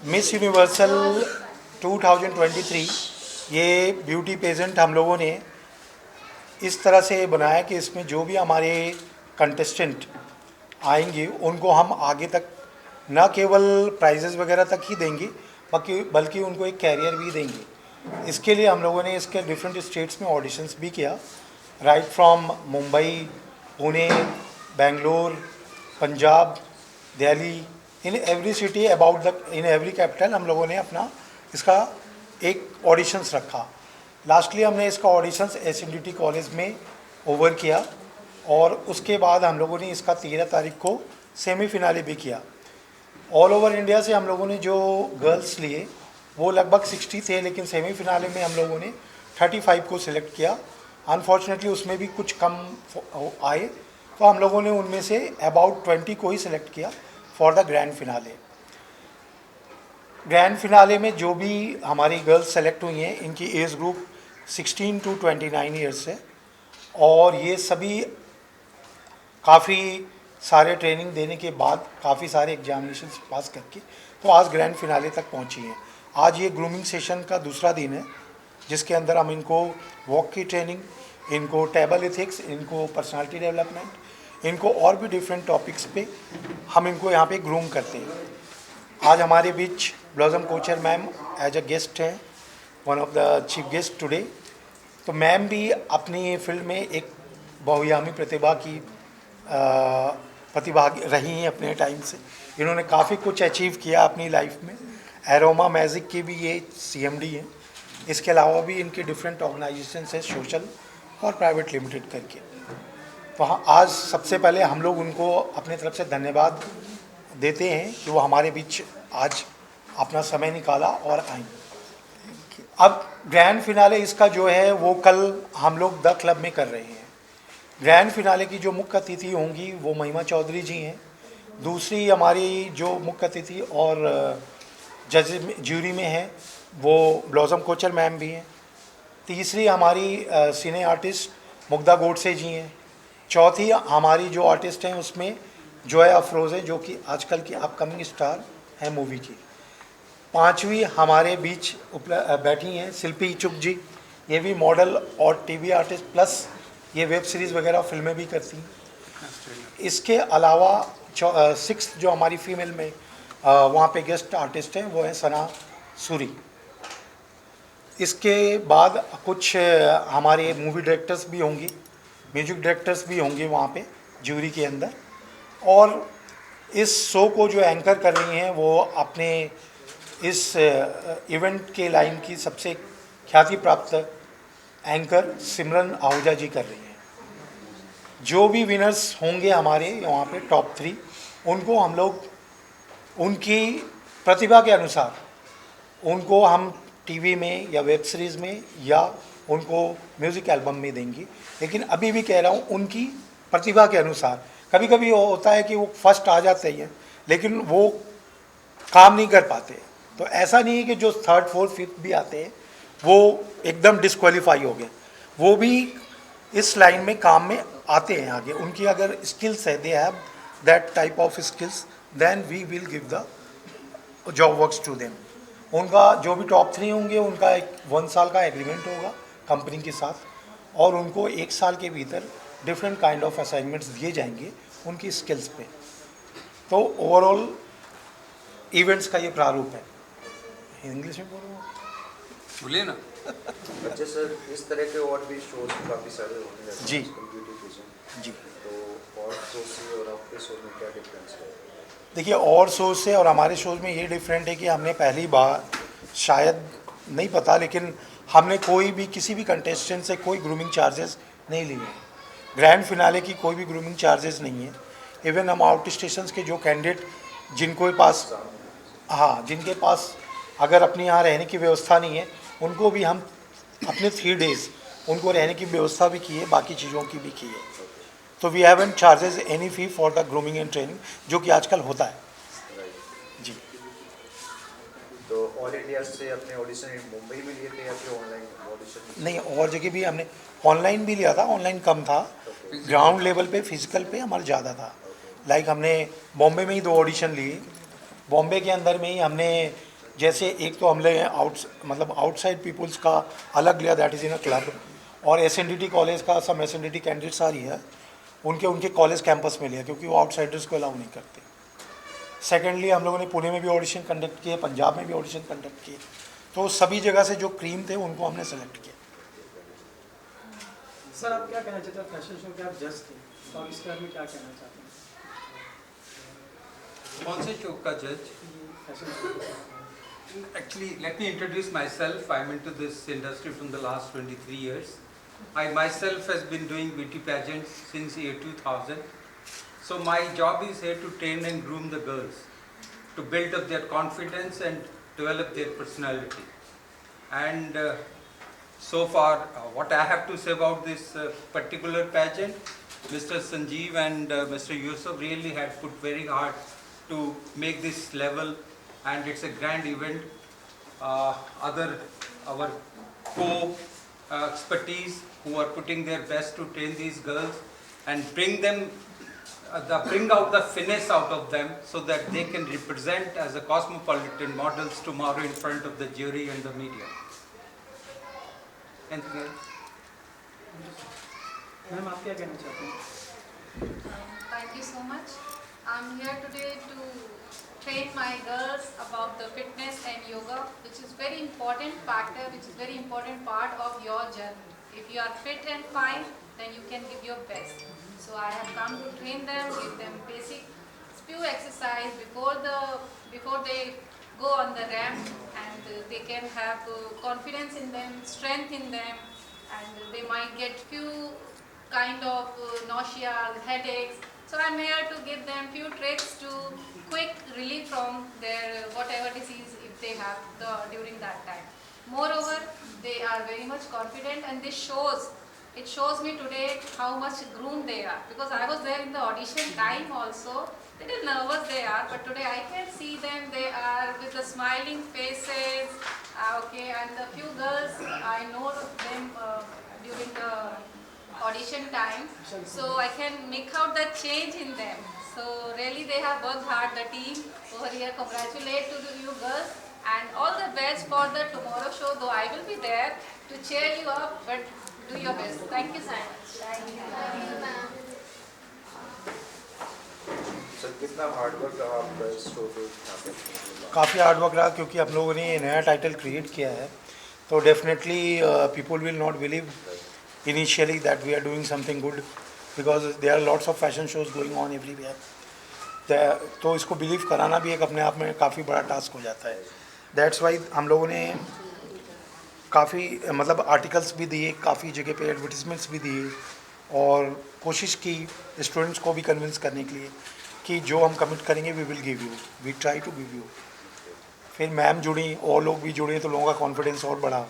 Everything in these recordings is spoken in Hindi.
मिस यूनिवर्सल 2023 ये ब्यूटी पेजेंट हम लोगों ने इस तरह से बनाया कि इसमें जो भी हमारे कंटेस्टेंट आएंगे उनको हम आगे तक न केवल प्राइजेज़ वगैरह तक ही देंगे बल्कि उनको एक कैरियर भी देंगे। इसके लिए हम लोगों ने इसके डिफरेंट स्टेट्स में ऑडिशंस भी किया, right from Mumbai, Pune, Bangalore, Punjab, Delhi, in every city about the in every capital हम लोगों ने अपना इसका एक ऑडिशंस रखा। लास्टली हमने इसका ऑडिशंस SNDT कॉलेज में ओवर किया और उसके बाद हम लोगों ने इसका 13 तारीख को सेमीफिनाले भी किया। ऑल ओवर इंडिया से हम लोगों ने जो गर्ल्स लिए वो लगभग 60 थे, लेकिन सेमीफिनाले में हम लोगों ने 35 को सिलेक्ट किया। अनफॉर्चुनेटली उसमें भी कुछ कम आए, तो हम लोगों ने उनमें से अबाउट 20 को ही सिलेक्ट किया for the grand finale. Grand finale में जो भी हमारी गर्ल्स सेलेक्ट हुई हैं इनकी एज ग्रुप 16 to 29 ईयर्स है और ये सभी काफ़ी सारे ट्रेनिंग देने के बाद काफ़ी सारे एग्जामिनेशन पास करके तो आज ग्रैंड फिनाले तक पहुंची हैं। आज ये ग्रूमिंग सेशन का दूसरा दिन है जिसके अंदर हम इनको वॉक की ट्रेनिंग, इनको टेबल एथिक्स, इनको पर्सनालिटी डेवलपमेंट, इनको और भी डिफरेंट टॉपिक्स पे हम इनको यहाँ पे ग्रूम करते हैं। आज हमारे बीच Blossom Kochhar ma'am as a guest हैं, one of the chief guest today. तो मैम भी अपनी फील्ड में एक बहुआयामी प्रतिभा रही हैं अपने टाइम से। इन्होंने काफ़ी कुछ अचीव किया अपनी लाइफ में। एरोमा मैजिक के भी ये CMD हैं। इसके अलावा भी इनके डिफरेंट ऑर्गेनाइजेशन है, सोशल और प्राइवेट लिमिटेड करके। तो हाँ, आज सबसे पहले हम लोग उनको अपने तरफ से धन्यवाद देते हैं कि वो हमारे बीच आज अपना समय निकाला और आई। अब ग्रैंड फिनाले इसका जो है वो कल हम लोग द क्लब में कर रहे हैं। ग्रैंड फिनाले की जो मुख्य अतिथि होंगी वो महिमा चौधरी जी हैं। दूसरी हमारी जो मुख्य अतिथि और जज ज्यूरी में हैं वो ब्लॉसम कोचर मैम भी हैं। तीसरी हमारी सिने आर्टिस्ट मुग्धा गोडसे जी हैं। चौथी हमारी जो आर्टिस्ट हैं उसमें जोया अफरोज़ हैं जो कि आजकल की अपकमिंग स्टार हैं मूवी की। पांचवी हमारे बीच बैठी हैं शिल्पी इच्छुक जी, ये भी मॉडल और TV आर्टिस्ट प्लस ये वेब सीरीज़ वगैरह फिल्में भी करती हैं। इसके अलावा 6th जो हमारी फीमेल में वहाँ पे गेस्ट आर्टिस्ट हैं वो हैं सना सूरी। इसके बाद कुछ हमारे मूवी डायरेक्टर्स भी होंगी, म्यूजिक डायरेक्टर्स भी होंगे वहाँ पे ज्यूरी के अंदर। और इस शो को जो एंकर कर रही हैं वो अपने इस इवेंट के लाइन की सबसे ख्याति प्राप्त एंकर सिमरन आहूजा जी कर रही हैं। जो भी विनर्स होंगे हमारे वहाँ पे टॉप 3, उनको हम लोग उनकी प्रतिभा के अनुसार उनको हम TV में या वेब सीरीज़ में या उनको म्यूज़िक एल्बम में देंगे। लेकिन अभी भी कह रहा हूँ उनकी प्रतिभा के अनुसार। कभी कभी वो होता है कि वो फर्स्ट आ जाते हैं लेकिन वो काम नहीं कर पाते। तो ऐसा नहीं है कि जो 3rd 4th 5th भी आते हैं वो एकदम डिस्क्वालीफाई हो गए, वो भी इस लाइन में काम में आते हैं आगे। उनकी अगर स्किल्स है, they have that type of skills, then we will give the job works to them. उनका जो भी टॉप 3 होंगे उनका एक 1 साल का एग्रीमेंट होगा कंपनी के साथ और उनको 1 साल के भीतर डिफरेंट काइंड ऑफ असाइनमेंट्स दिए जाएंगे उनकी स्किल्स पे। तो ओवरऑल इवेंट्स का ये प्रारूप है। इंग्लिश में बोलो बोलिए ना। अच्छा सर, इस तरह के और भी शोज काफ़ी सारे होने लगे जी जी। तो और शो से और आपके शो में क्या डिफरेंस है? देखिए, और शोज से और हमारे शोज में ये डिफरेंट है कि हमने पहली बार, शायद नहीं पता, लेकिन हमने कोई भी किसी भी कंटेस्टेंट से कोई ग्रूमिंग चार्जेस नहीं लिए हैं। ग्रैंड फिनाले की कोई भी ग्रूमिंग चार्जेस नहीं है। इवन हम आउट स्टेशन के जो कैंडिडेट जिनको पास जिनके पास अगर अपने यहाँ रहने की व्यवस्था नहीं है उनको भी हम अपने 3 डेज़ उनको रहने की व्यवस्था भी की है, बाकी चीज़ों की भी की है। तो we haven't charges any fee for the grooming and training, जो कि आजकल होता है जी। तो ऑल इंडिया से अपने ऑडिशन मुंबई में लिए थे या फिर ऑनलाइन ऑडिशन? नहीं, और जगह भी हमने ऑनलाइन भी लिया था। ऑनलाइन कम था, ग्राउंड लेवल पे फिजिकल पे हमारा ज़्यादा था। लाइक हमने बॉम्बे में ही 2 ऑडिशन लिए बॉम्बे के अंदर में ही हमने जैसे एक तो हमने आउटसाइड पीपल्स का अलग लिया, that is in a club, और SNDT कॉलेज का सम SNDT कैंडिडेट्स आ रही है, उनके उनके कॉलेज कैंपस में लिया क्योंकि वो आउटसाइडर्स को अलाउ नहीं करते। सेकेंडली हम लोगों ने पुणे में भी ऑडिशन कंडक्ट किए, पंजाब में भी ऑडिशन कंडक्ट किए, तो सभी जगह से जो क्रीम थे उनको हमने सेलेक्ट किया। सर आप क्या कहना चाहते हैं, फैशन शो के आप जज थे, तो आप इसके बारे में क्या कहना चाहते हैं? कौन से शो का जज? Fashion show Actually, let me introduce myself. I'm into this industry from the last 23 years. I myself has been doing beauty pageants since year 2000. So my job is here to train and groom the girls, to build up their confidence and develop their personality. And so far, what I have to say about this particular pageant, Mr. Sanjeev and Mr. Yusuf really had put very hard to make this level, and it's a grand event. Our expertise who are putting their best to train these girls and bring them, bring out the finesse out of them so that they can represent as a cosmopolitan models tomorrow in front of the jury and the media. Anything else? Ma'am आप क्या कहना चाहते हैं? Thank you so much. I'm here today to train my girls about the fitness and yoga, which is very important factor, which is very important part of your journey. If you are fit and fine, then you can give your best. So I have come to train them, give them basic few exercise before they go on the ramp, and they can have confidence in them, strength in them, and they might get few kind of nausea, headaches. So I'm here to give them few tricks to quick relief from their whatever disease if they have during that time. Moreover, they are very much confident, and it shows me today how much groomed they are, because I was there in the audition time also. Little nervous they are, but today I can see them. They are with the smiling faces. Okay, and the few girls I know them during the audition time, so I can make out the change in them. So really they have worked hard. The team over here, congratulate to you girls, and all the best for the tomorrow show. Though I will be there to cheer you up, but do your best. Thank you so much. Thank you, ma'am. Sir कितना हार्ड वर्क रहा आपका इस शो पे यहाँ पे? काफ़ी हार्ड वर्क रहा क्योंकि हम लोगों ने ये नया टाइटल क्रिएट किया है, तो definitely people will not believe initially that we are doing something good, because there are lots of fashion shows going on everywhere. तो इसको बिलीव कराना भी एक अपने आप में काफ़ी बड़ा टास्क हो जाता है. दैट्स वाई हम लोगों ने काफ़ी आर्टिकल्स भी दिए, काफ़ी जगह पे एडवर्टीजमेंट्स भी दिए, और कोशिश की स्टूडेंट्स को भी कन्विंस करने के लिए कि जो हम कमिट करेंगे we will give you, we try to give you. फिर मैम जुड़ी और लोग भी जुड़े तो लोगों का कॉन्फिडेंस और बढ़ा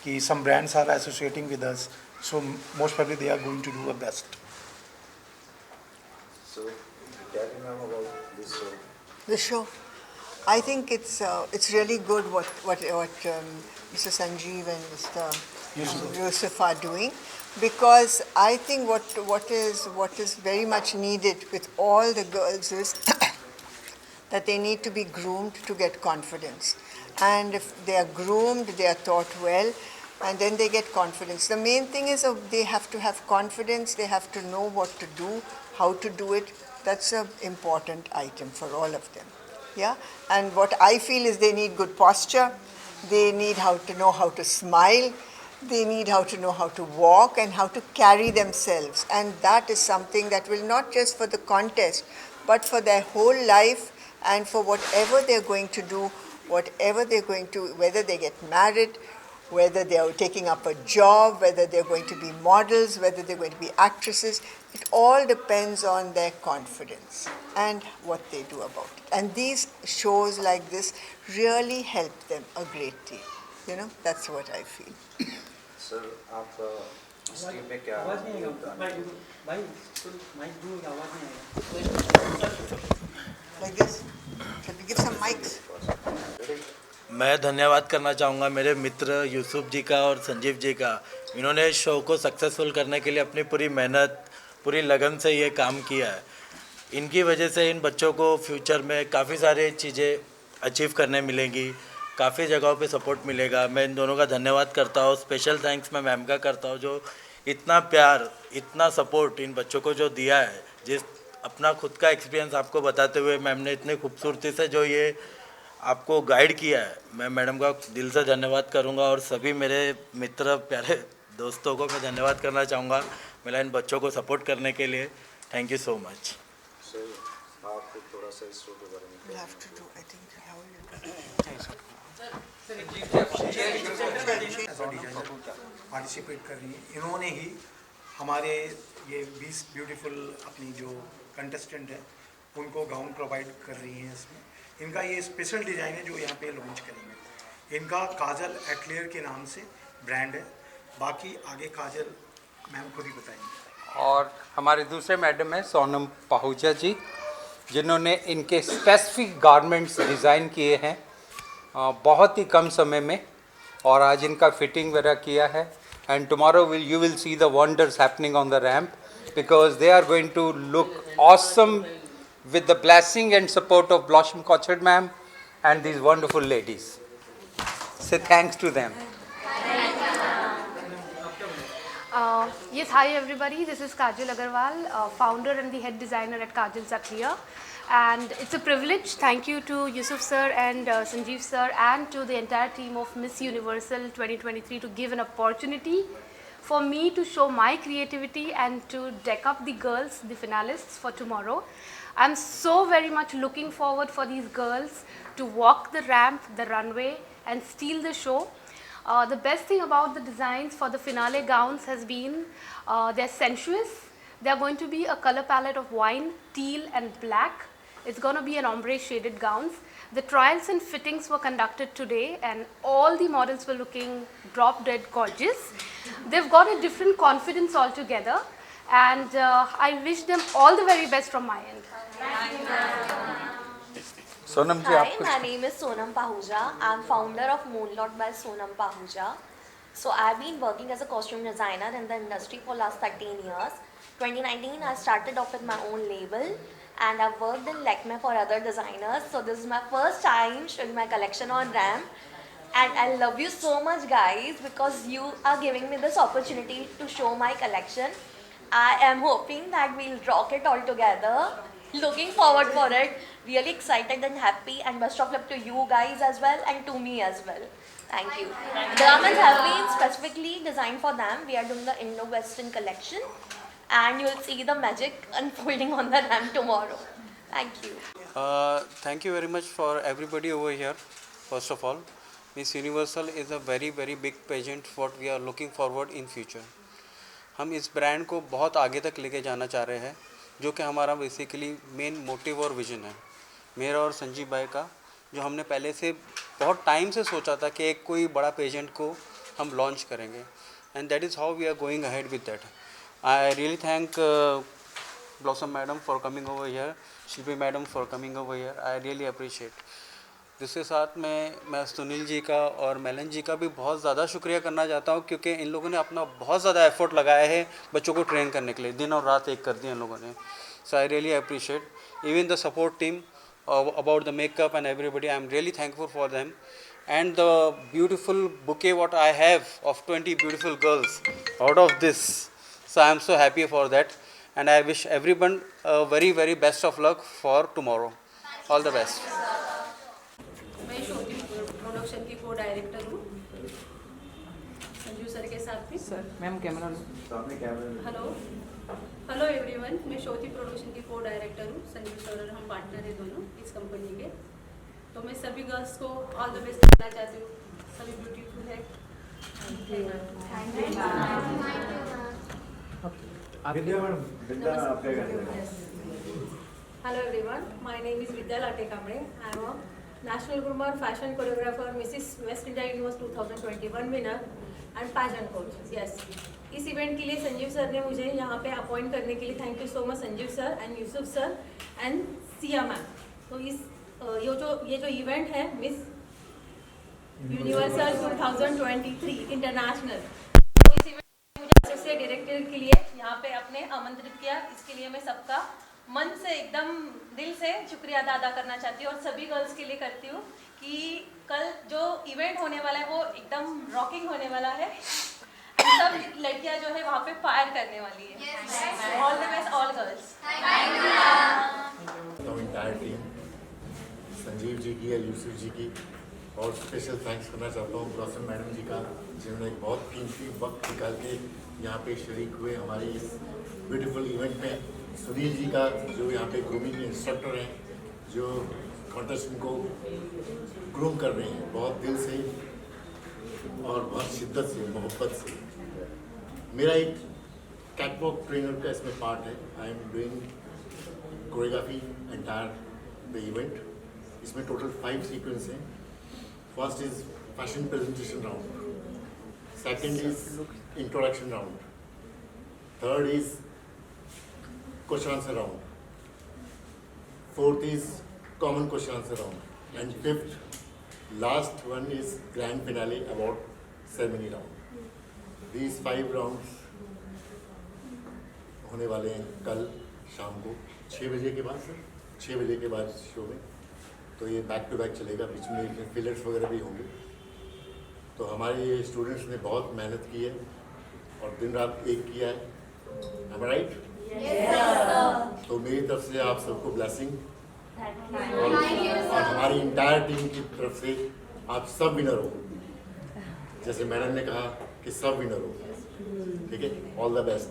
कि some brands are associating with us, so most probably they are going to do a best. So tell me ma'am about this show. The show, I think it's really good what Mr. Sanjeev and Mr. Yusuf are doing, because I think what is very much needed with all the girls is that they need to be groomed to get confidence, and if they are groomed, they are taught well, and then they get confidence. The main thing is they have to have confidence, they have to know what to do, how to do it. That's an important item for all of them. Yeah, and what I feel is they need good posture, they need how to know how to smile, they need how to know how to walk and how to carry themselves, and that is something that will not just for the contest but for their whole life, and for whatever they're going to do, whatever they're going to, whether they get married, whether they are taking up a job, whether they're going to be models, whether they're going to be actresses. It all depends on their confidence and what they do about it. And these shows like this really help them a great deal. You know, that's what I feel. Sir आपका इस टीम में क्या आवाज़ नहीं आएगा योगदान भाई, है? भाई माइक दूर आवाज़ नहीं आएगा. Like this. Can we give some mics? मैं धन्यवाद करना चाहूँगा मेरे मित्र यूसुफ जी का और संजीव जी का. इन्होंने शो को सक्सेसफुल करने के लिए अपनी पूरी मेहनत, पूरी लगन से ये काम किया है. इनकी वजह से इन बच्चों को फ्यूचर में काफ़ी सारी चीज़ें अचीव करने मिलेंगी, काफ़ी जगहों पे सपोर्ट मिलेगा। मैं इन दोनों का धन्यवाद करता हूँ। स्पेशल थैंक्स मैं मैम का करता हूँ जो इतना प्यार, इतना सपोर्ट इन बच्चों को जो दिया है। जिस अपना खुद का एक्सपीरियंस आपको बताते हुए मैम ने इतनी खूबसूरती से जो ये आपको गाइड किया है, मैं मैडम का दिल से धन्यवाद करूँगा। और सभी मेरे मित्र प्यारे दोस्तों को मैं धन्यवाद करना चाहूँगा मेरा इन बच्चों को सपोर्ट करने के लिए। Thank you so much. Sir आप थोड़ा सा इस शो के बारे में You have to do, I think, how you participate कर रही हैं। इन्होंने ही हमारे ये 20 ब्यूटीफुल अपनी जो कंटेस्टेंट है उनको गाउन प्रोवाइड कर रही हैं। इसमें इनका ये स्पेशल डिज़ाइन है जो यहाँ पे लॉन्च करेंगे। इनका काजल एटलियर के नाम से ब्रांड है। बाकी आगे काजल मैम खुद ही बताएंगे। और हमारे दूसरे मैडम है सोनम पाहुजा जी, जिन्होंने इनके स्पेसिफिक गारमेंट्स डिज़ाइन किए हैं बहुत ही कम समय में, और आज इनका फिटिंग वगैरह किया है। And tomorrow you will see the wonders happening on the ramp because they are going to look awesome with the blessing and support of Blossom Kochard ma'am and these wonderful ladies. Say thanks to them. Yes, hi everybody. This is Kajal Agarwal, founder and the head designer at Kajal Zakriya. And it's a privilege. Thank you to Yusuf sir and Sanjeev sir and to the entire team of Miss Universal 2023 to give an opportunity for me to show my creativity and to deck up the girls, the finalists for tomorrow. I'm so very much looking forward for these girls to walk the ramp, the runway and steal the show. The best thing about the designs for the finale gowns has been they're sensuous. They're going to be a color palette of wine, teal and black. It's going to be an ombre shaded gowns. The trials and fittings were conducted today and all the models were looking drop dead gorgeous. They've got a different confidence altogether and I wish them all the very best from my end. Sonam ji, Hi, my name is Sonam Pahuja. I'm founder of Moonlot by Sonam Pahuja. So I've been working as a costume designer in the industry for last 13 years. 2019 I started off with my own label and I've worked in Lakme for other designers. So this is my first time showing my collection on ramp. And I love you so much guys because you are giving me this opportunity to show my collection. I am hoping that we'll rock it all together. Looking forward for it. Really excited and happy and best of luck to you guys as well and to me as well. Thank you. The garments have been specifically designed for them. We are doing the Indo-Western collection and you'll see the magic unfolding on the ramp tomorrow. Thank you. Thank you very much for everybody over here. First of all, Miss Universal is a very big pageant what we are looking forward in future. हम इस ब्रांड को बहुत आगे तक लेके जाना चाह रहे हैं जो कि हमारा बेसिकली मेन मोटिव और विजन है मेरा और संजीव भाई का, जो हमने पहले से बहुत टाइम से सोचा था कि एक कोई बड़ा पेजेंट को हम लॉन्च करेंगे and that is how we are going ahead with that. I really thank Blossom madam for coming over here, Shilpi madam for coming over here. I really appreciate. जिसके साथ मैं सुनील जी का और मेलन जी का भी बहुत ज़्यादा शुक्रिया करना चाहता हूँ क्योंकि इन लोगों ने अपना बहुत ज़्यादा एफर्ट लगाया है बच्चों को ट्रेन करने के लिए. दिन और रात एक कर दिया इन लोगों ने. So I really appreciate even the support team about the makeup and everybody. I am really thankful for them and the beautiful bouquet what I have of 20 beautiful girls out of this. So I am so happy for that and I wish everyone a very best of luck for tomorrow. All the best. मैं शोधी प्रोडक्शन की को डायरेक्टर हूँ संजू सर के साथ भी. सर मैम कैमरा लो. हेलो एवरीवन, मैं शोधी प्रोडक्शन की को डायरेक्टर हूँ. संजू सर और हम पार्टनर हैं दोनों इस कंपनी के. तो मैं सभी गर्ल्स को ऑल द बेस्ट करना चाहती हूँ. सभी ब्यूटीफुल है. Hello everyone, my name is Vidya latte Kamble. I am National Groomer, Fashion Choreographer, Mrs. West India Universe 2021 winner and pageant coach. Yes. इस इवेंट के लिए संजीव सर ने मुझे यहाँ पे अपॉइंट करने के लिए thank you so much Sanjeev sir and Yusuf sir and Siya ma'am. तो ये जो इवेंट है मिस यूनिवर्सल 2023 इंटरनेशनल, तो इस इवेंट में मुझे एसोसिएट डायरेक्टर के लिए यहाँ पे अपने आमंत्रित किया. इसके लिए मैं सबका मन से एकदम दिल से शुक्रिया अदा करना चाहती हूँ और सभी गर्ल्स के लिए करती हूँ कि कल जो इवेंट होने वाला है वो एकदम रॉकिंग होने वाला है। सब लड़कियां जो है वहाँ पे फायर करने वाली है। All the best all girls. Entire team Sanjeev ji की या यूसुफ जी की और स्पेशल थैंक्स करना चाहता हूँ ब्लॉसम मैडम जी का, जिन्होंने एक बहुत कीमती वक्त निकाल के यहाँ पे शरीक हुए हमारे इस ब्यूटीफुल इवेंट में। सुनील जी का जो यहाँ पे ग्रूमिंग इंस्ट्रक्टर हैं, जो कॉन्टेस्टेंट को ग्रूम कर रहे हैं बहुत दिल से और बहुत शिद्दत से, मोहब्बत से। मेरा एक कैटवॉक ट्रेनर का इसमें पार्ट है। I am doing choreography entire the event. इसमें टोटल 5 सीक्वेंस हैं। First is fashion presentation round, second is introduction round, third is question answer round, fourth is common question answer round and fifth last one is grand finale award ceremony round. These 5 rounds होने वाले हैं कल शाम को 6 बजे के बाद, सर 6 बजे के बाद शो में। तो ये बैक टू बैक चलेगा, बीच में फिलर्स वगैरह भी होंगे। तो हमारे ये स्टूडेंट्स ने बहुत मेहनत की है और दिन रात एक किया है। Am I right? तो मेरी तरफ से आप सबको ब्लेसिंग और हमारी इंटायर टीम की तरफ से आप सब विनर हो, जैसे मैडम ने कहा कि सब विनर हो। ठीक है, ऑल द बेस्ट।